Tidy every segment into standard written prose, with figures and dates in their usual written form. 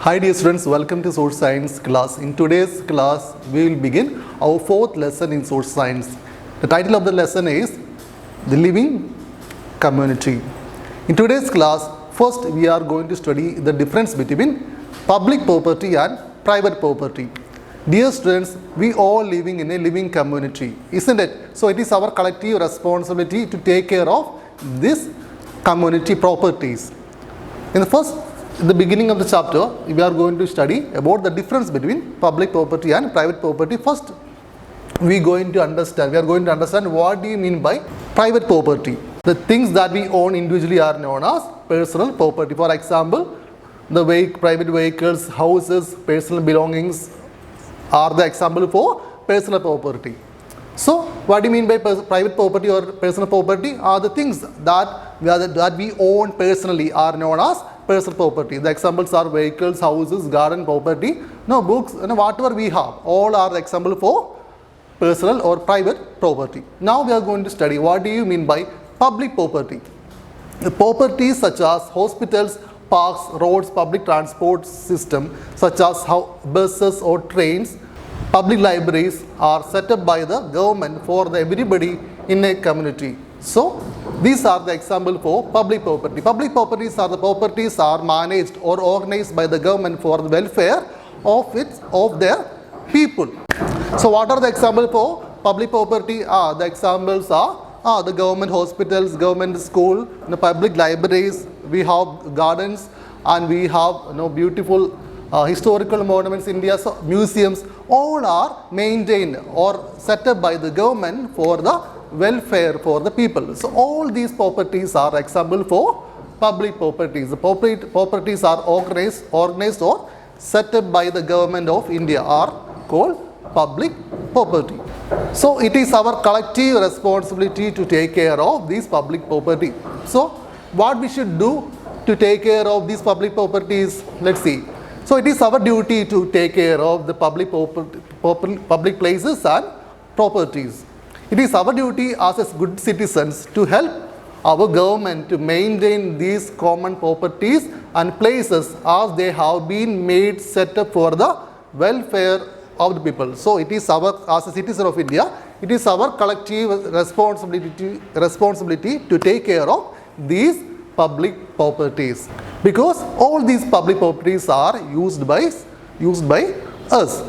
Hi dear students, welcome to Social Science class. In today's class, we will begin our fourth lesson in Social Science. The title of the lesson is The Living Community. In today's class, first we are going to study the difference between public property and private property. Dear students, we all living in a living community, isn't it? So it is our collective responsibility to take care of these community properties. In the beginning of the chapter, we are going to study about the difference between public property and private property. First, we are going to understand what do you mean by private property. The things that we own individually are known as personal property. For example, the private vehicles, houses, personal belongings are the example for personal property. So, what do you mean by private property or personal property? Are the things that we own personally are known as personal property. The examples are vehicles, houses, garden property, books, whatever we have. All are the example for personal or private property. Now we are going to study what do you mean by public property. The properties such as hospitals, parks, roads, public transport system such as buses or trains, public libraries are set up by the government for everybody in a community. So, these are the example for public property. Public properties are managed or organized by the government for the welfare of their people. So, what are the examples for public property? The examples are the government hospitals, government school, the public libraries. We have gardens and we have beautiful historical monuments in India, so museums. All are maintained or set up by the government for the welfare for the people. So all these properties are example for public properties. The properties are organized or set up by the government of India are called public property. So it is our collective responsibility to take care of these public property. So what we should do to take care of these public properties? Let's see. So it is our duty to take care of the public places and properties. It is our duty as good citizens to help our government to maintain these common properties and places as they have been made set up for the welfare of the people. So it is as a citizen of India, it is our collective responsibility to take care of these public properties, because all these public properties are used by us.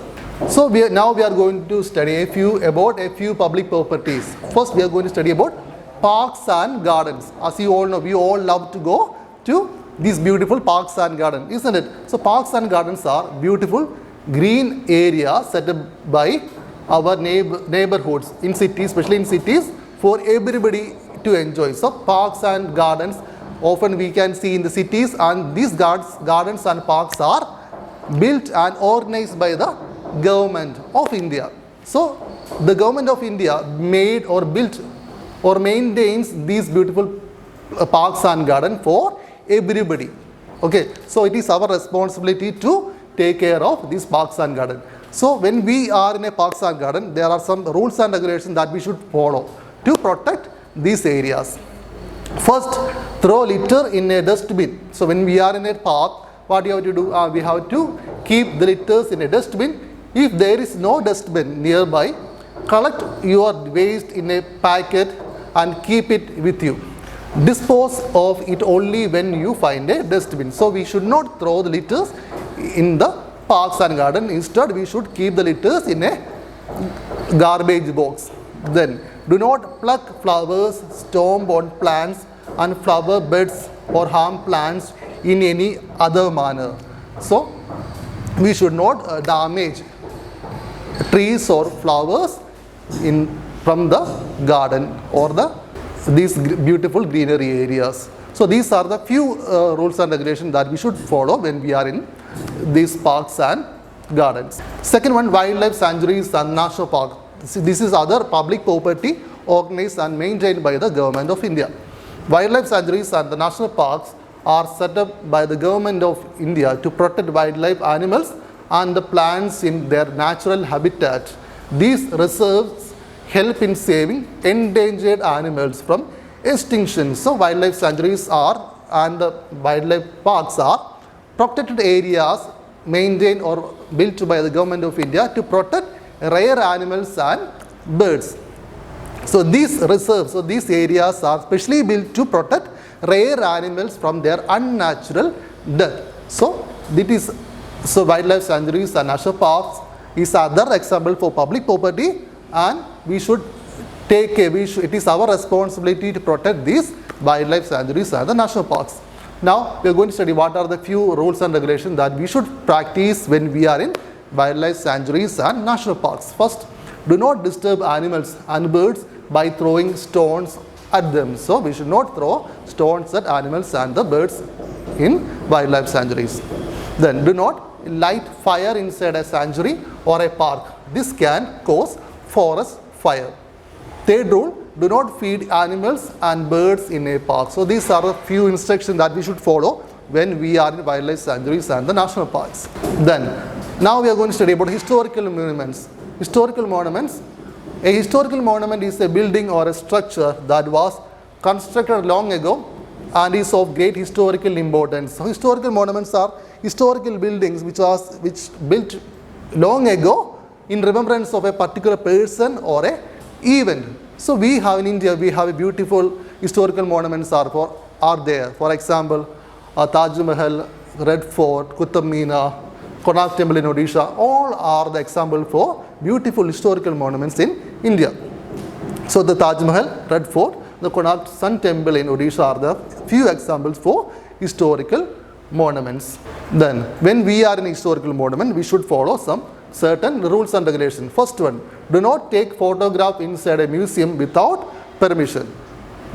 So now we are going to study about a few public properties. First, we are going to study about parks and gardens. As you all know, we all love to go to these beautiful parks and gardens, isn't it? So parks and gardens are beautiful green areas set up by our neighborhoods in cities, especially in cities, for everybody to enjoy. So parks and gardens often we can see in the cities, and these gardens and parks are built and organized by the government of India. So the government of India made or built or maintains these beautiful parks and gardens for everybody. Okay, so it is our responsibility to take care of these parks and gardens. So when we are in a parks and garden, there are some rules and regulations that we should follow to protect these areas. First, throw litter in a dustbin. So when we are in a park, what you have to do? We have to keep the litters in a dustbin. If there is no dustbin nearby, collect your waste in a packet and keep it with you. Dispose of it only when you find a dustbin. So we should not throw the litters in the parks and garden. Instead, we should keep the litters in a garbage box. Then, do not pluck flowers, stomp on plants and flower beds or harm plants in any other manner. So, we should not damage trees or flowers from the garden or these beautiful greenery areas. So these are the few rules and regulations that we should follow when we are in these parks and gardens. Second one, wildlife sanctuaries and national park. This is other public property organized and maintained by the government of India. Wildlife sanctuaries and the national parks are set up by the government of India to protect wildlife animals and the plants in their natural habitat. These reserves help in saving endangered animals from extinction. So wildlife sanctuaries and the wildlife parks are protected areas maintained or built by the government of India to protect rare animals and birds. So these reserves, so these areas are specially built to protect rare animals from their unnatural death. So wildlife sanctuaries and national parks is other example for public property, and we should take care. It is our responsibility to protect these wildlife sanctuaries and the national parks. Now we are going to study what are the few rules and regulations that we should practice when we are in wildlife sanctuaries and national parks. First, do not disturb animals and birds by throwing stones at them. So we should not throw stones at animals and the birds in wildlife sanctuaries. Then do not light fire inside a sanctuary or a park. This can cause forest fire. Third rule, do not feed animals and birds in a park. So these are a few instructions that we should follow when we are in wildlife sanctuaries and the national parks. Then, now we are going to study about historical monuments. Historical monuments. A historical monument is a building or a structure that was constructed long ago and is of great historical importance. So historical monuments are historical buildings which built long ago in remembrance of a particular person or a event. So we have in India, we have a beautiful historical monuments are there. For example, Taj Mahal, Red Fort, Qutub Minar, Konark Temple in Odisha, all are the example for beautiful historical monuments in India. So the Taj Mahal, Red Fort, the Konark Sun Temple in Odisha are the few examples for historical monuments. Then when we are in a historical monument, we should follow some certain rules and regulations. First one, do not take photograph inside a museum without permission.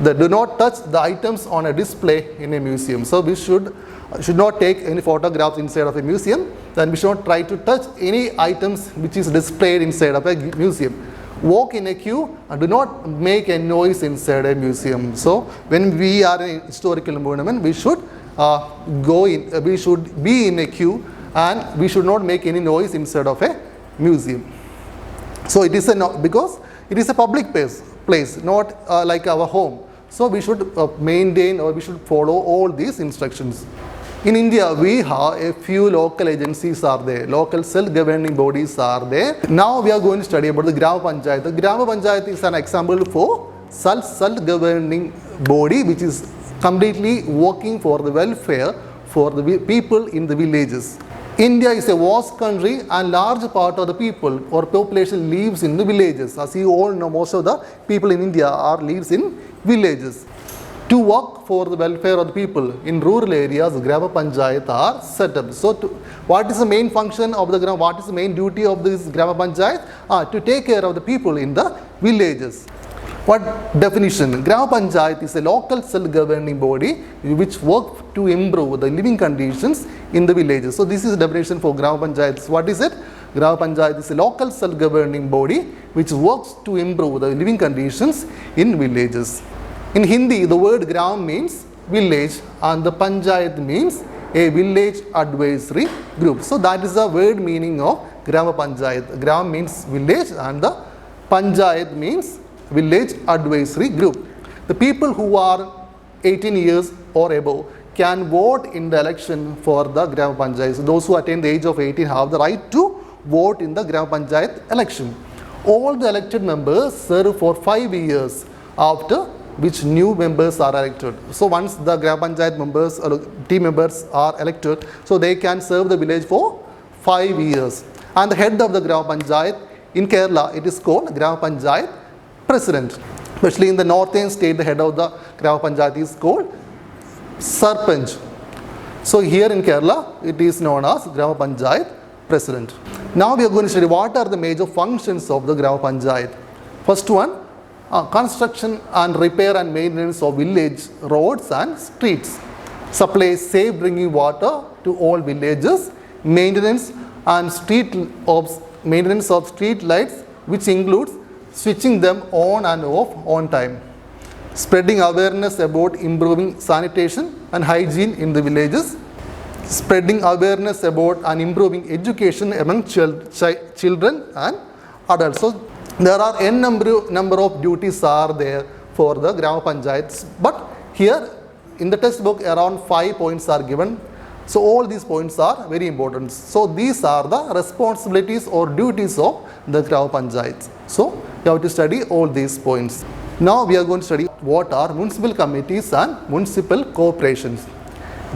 Do not touch the items on a display in a museum. So we should not take any photographs inside of a museum. Then we should not try to touch any items which is displayed inside of a museum. Walk in a queue and do not make a noise inside a museum. So when we are in a historical monument, we should we should be in a queue and we should not make any noise inside of a museum. So it is because it is a public place, not like our home. So we should maintain or we should follow all these instructions. In India, we have a few local agencies are there, local self-governing bodies are there. Now we are going to study about the Gram Panchayat. The Gram Panchayat is an example for self-governing body which is completely working for the welfare for the people in the villages. India is a vast country and large part of the people or population lives in the villages. As you all know, most of the people in India lives in villages. To work for the welfare of the people in rural areas, Gram Panchayat are set up. So what is the main function of the Gram? What is the main duty of this Gram Panchayat? To take care of the people in the villages. What definition? Gram Panchayat is a local self-governing body which works to improve the living conditions in the villages. So this is the definition for Gram Panchayat. What is it? Gram Panchayat is a local self-governing body which works to improve the living conditions in villages. In Hindi, the word Gram means village and the Panchayat means a village advisory group. So that is the word meaning of Gram Panchayat. Gram means village and the Panchayat means village advisory group. The people who are 18 years or above can vote in the election for the Gram Panchayat. So those who attain the age of 18 have the right to vote in the Gram Panchayat election. All the elected members serve for 5 years, after which new members are elected. So once the Gram Panchayat members, team members are elected, so they can serve the village for 5 years. And the head of the Gram Panchayat in Kerala, it is called Gram Panchayat President. Especially in the northern state, the head of the Gram Panchayat is called Sarpanch. So here in Kerala, it is known as Gram Panchayat President. Now we are going to study what are the major functions of the Gram Panchayat. First one, construction and repair and maintenance of village roads and streets. Supply safe drinking water to all villages. Maintenance of street lights, which includes switching them on and off on time. Spreading awareness about improving sanitation and hygiene in the villages. Spreading awareness about and improving education among children and adults. So there are n number of duties are there for the Gram Panchayats, but here in the textbook around 5 points are given So all these points are very important. So these are the responsibilities or duties of the Grama Panchayat. So you have to study all these points. Now we are going to study what are municipal committees and municipal corporations.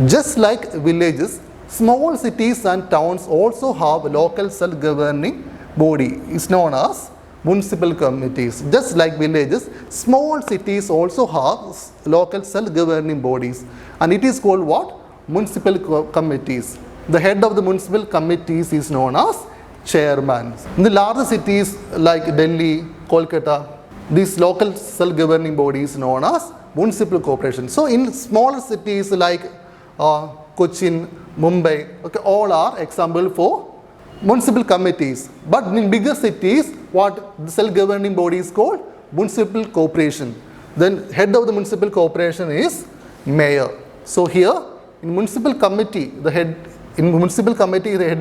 Just like villages, small cities and towns also have a local self-governing body. It's known as municipal committees. Just like villages, small cities also have local self-governing bodies. And it is called what? Municipal committees. The head of the municipal committees is known as chairman. In the larger cities like Delhi, Kolkata, these local self-governing bodies known as municipal corporations. So in smaller cities like Cochin, Mumbai, okay, all are example for municipal committees. But in bigger cities, what the self-governing body is called? Municipal corporation. Then head of the municipal corporation is mayor. So here in municipal committee, the head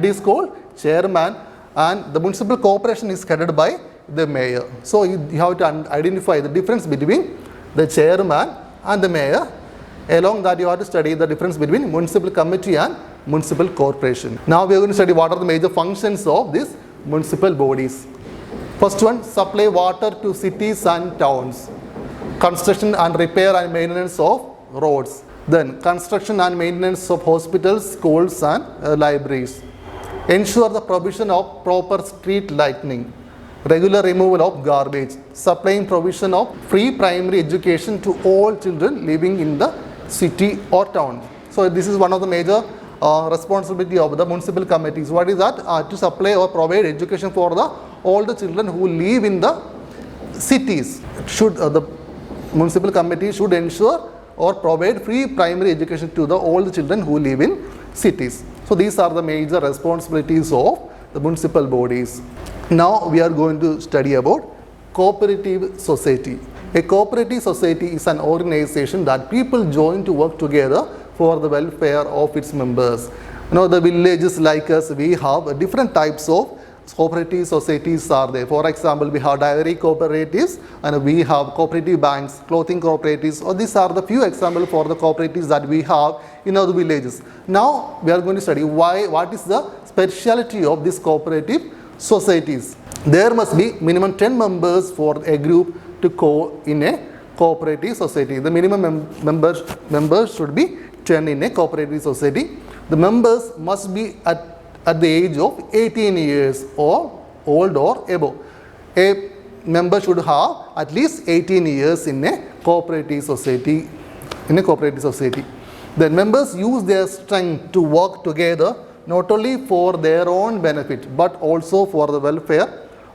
is called chairman, and the municipal corporation is headed by the mayor. So you have to identify the difference between the chairman and the mayor. Along that, you have to study the difference between municipal committee and municipal corporation. Now we are going to study what are the major functions of these municipal bodies. First one, supply water to cities and towns. Construction and repair and maintenance of roads. Then construction and maintenance of hospitals, schools and libraries. Ensure the provision of proper street lighting. Regular removal of garbage. Supplying provision of free primary education to all children living in the city or town. So this is one of the major responsibility of the municipal committees. What is that? To supply or provide education for all the children who live in the cities. The municipal committee should ensure or provide free primary education to all the children who live in cities. So these are the major responsibilities of the municipal bodies. Now we are going to study about cooperative society. A cooperative society is an organization that people join to work together for the welfare of its members. The villages like us, we have different types of cooperative societies are there. For example, we have dairy cooperatives and we have cooperative banks, clothing cooperatives. Or these are the few examples for the cooperatives that we have in our villages. Now we are going to study what is the speciality of these cooperative societies. There must be minimum 10 members for a group to go in a cooperative society. The minimum members should be 10 in a cooperative society. The members must be at the age of 18 years or old or above. A member should have at least 18 years in a cooperative society. The members use their strength to work together not only for their own benefit but also for the welfare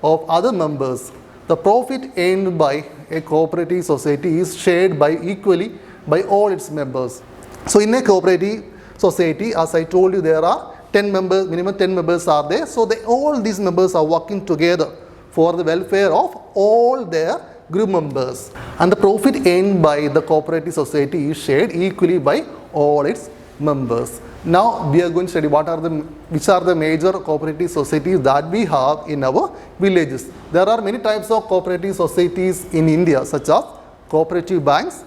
of other members. The profit earned by a cooperative society is shared equally by all its members. So in a cooperative society, as I told you, there are 10 members, minimum 10 members are there. So all these members are working together for the welfare of all their group members. And the profit earned by the cooperative society is shared equally by all its members. Now we are going to study which are the major cooperative societies that we have in our villages. There are many types of cooperative societies in India, such as cooperative banks,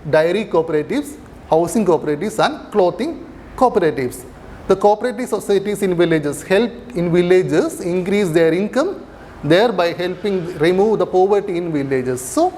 dairy cooperatives, housing cooperatives and clothing cooperatives. The cooperative societies in villages help increase their income, thereby helping remove the poverty in villages. So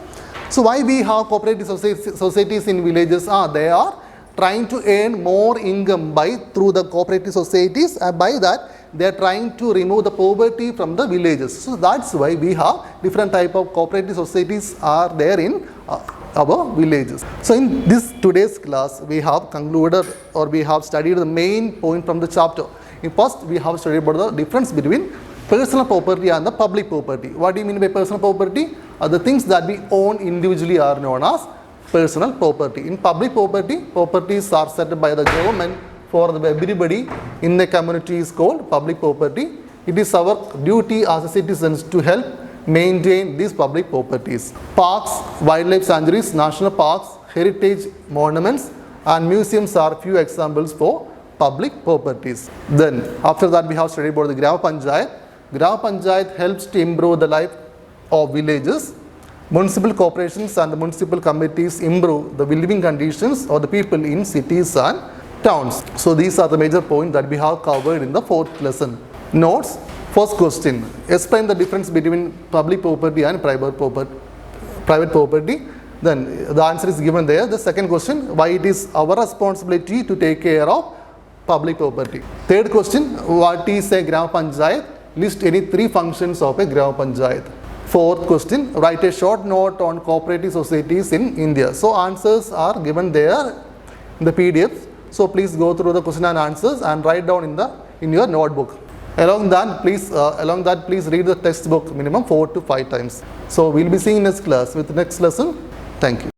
why we have cooperative societies in villages? They are trying to earn more income through the cooperative societies, and by that they are trying to remove the poverty from the villages. So that's why we have different type of cooperative societies are there in our villages. So in today's class, we have concluded or we have studied the main point from the chapter. First, we have studied about the difference between personal property and the public property. What do you mean by personal property? The things that we own individually are known as personal property. In public property, properties are set by the government for everybody in the community is called public property. It is our duty as citizens to help maintain these public properties. Parks, wildlife sanctuaries, national parks, heritage monuments and museums are few examples for public properties. Then after that we have studied about the Grama Panchayat. Grama Panchayat helps to improve the life of villages. Municipal corporations and the municipal committees improve the living conditions of the people in cities and towns. So these are the major points that we have covered in the fourth lesson. Notes. First question. Explain the difference between public property and private property. Then the answer is given there. The second question. Why it is our responsibility to take care of public property. Third question. What is a Gram Panchayat? List any 3 functions of a Gram Panchayat. Fourth question. Write a short note on cooperative societies in India. So answers are given there in the PDF. So please go through the question and answers and write down in your notebook. Along that, please read the textbook minimum 4 to 5 times. So we'll be seeing next class with the next lesson. Thank you.